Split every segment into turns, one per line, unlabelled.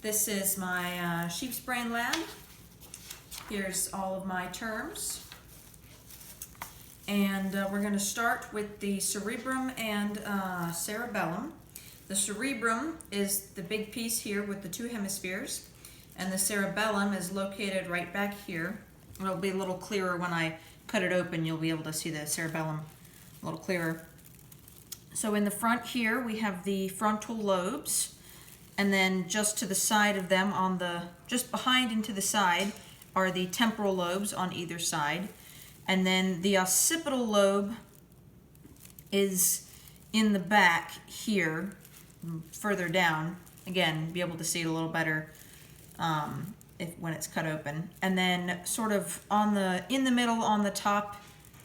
This is my sheep's brain lab. Here's all of my terms. And we're going to start with the cerebrum and cerebellum. The cerebrum is the big piece here with the two hemispheres, and the cerebellum is located right back here. It'll be a little clearer when I cut it open. You'll be able to see the cerebellum a little clearer. So in the front here we have the frontal lobes, and then just to the side of them, just behind and to the side, are the temporal lobes on either side. And then the occipital lobe is in the back here, further down. Again, be able to see it a little better when it's cut open. And then sort of in the middle, on the top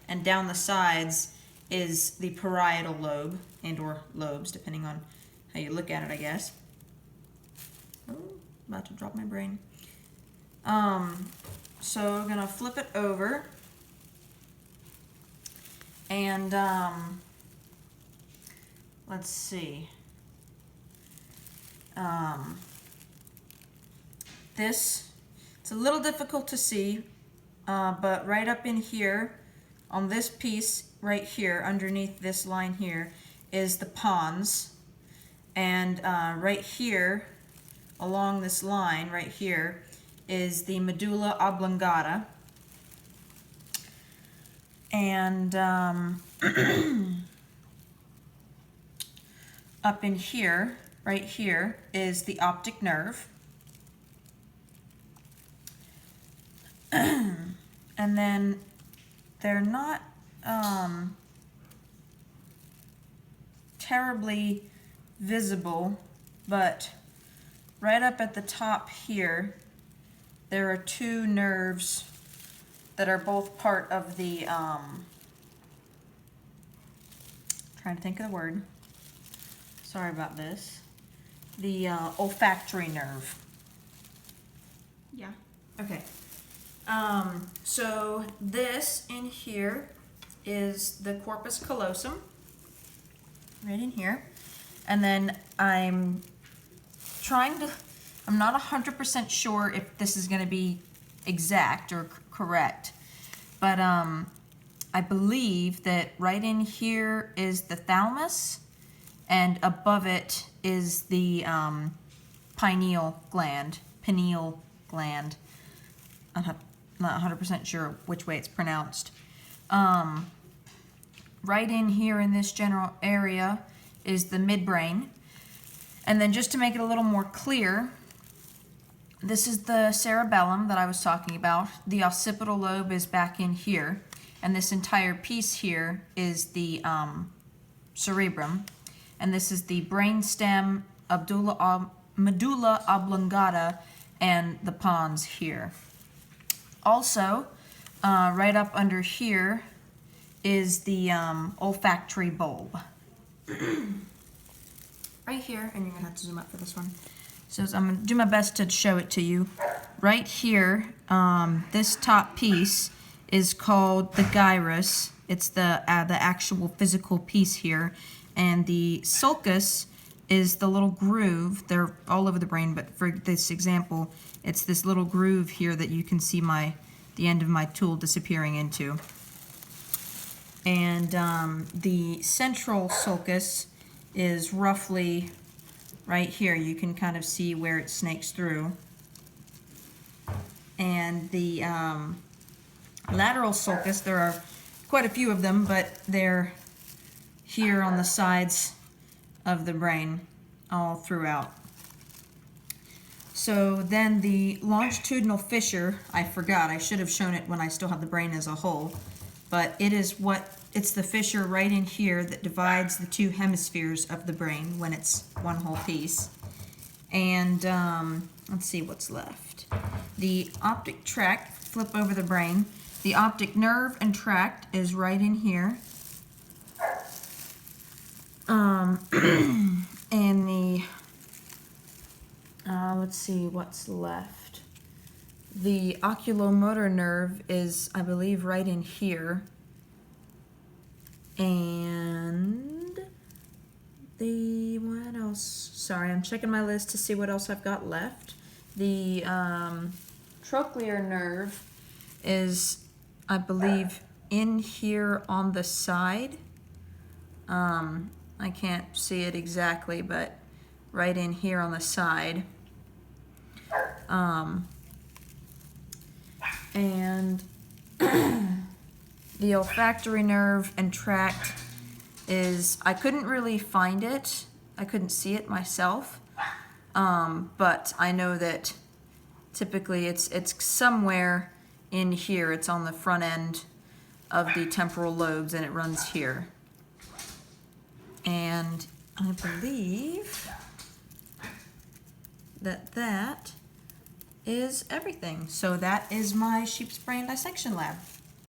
and down the sides, is the parietal lobe, and or lobes, depending on how you look at it, I guess. Oh, about to drop my brain. So I'm gonna flip it over, and let's see. It's a little difficult to see, but right up in here, on this piece right here, underneath this line here, is the pons, and right here, along this line right here, is the medulla oblongata, and up in here, right here, is the optic nerve. And then they're not terribly visible, but right up at the top here, there are two nerves that are both part of the, trying to think of the word, sorry about this, the olfactory nerve. Yeah, okay. So this in here is the corpus callosum, right in here. And then I'm not 100% sure if this is going to be exact or correct, but I believe that right in here is the thalamus, and above it is the pineal gland. I'm not 100% sure which way it's pronounced. Right in here in this general area is the midbrain. And then just to make it a little more clear, this is the cerebellum that I was talking about. The occipital lobe is back in here, and this entire piece here is the cerebrum. And this is the brainstem, medulla oblongata, and the pons here. Also, right up under here is the olfactory bulb. Right here, and you're gonna have to zoom up for this one. So I'm gonna do my best to show it to you. Right here, this top piece is called the gyrus. It's the actual physical piece here, and the sulcus is the little groove. They're all over the brain, but for this example, it's this little groove here that you can see the end of my tool disappearing into. And the central sulcus is roughly right here. You can kind of see where it snakes through. And the lateral sulcus, there are quite a few of them, but they're here on the sides of the brain all throughout. So then the longitudinal fissure, I forgot, I should have shown it when I still had the brain as a whole, but it's the fissure right in here that divides the two hemispheres of the brain when it's one whole piece. And let's see what's left. The optic tract, flip over the brain. The optic nerve and tract is right in here. And the, let's see what's left. The oculomotor nerve is, I believe, right in here. And what else? Sorry, I'm checking my list to see what else I've got left. The trochlear nerve is, I believe, in here on the side. I can't see it exactly, but right in here on the side. And the olfactory nerve and tract is, I couldn't really find it. I couldn't see it myself. But I know that typically it's somewhere in here. It's on the front end of the temporal lobes and it runs here. And I believe that is everything. So that is my sheep's brain dissection lab.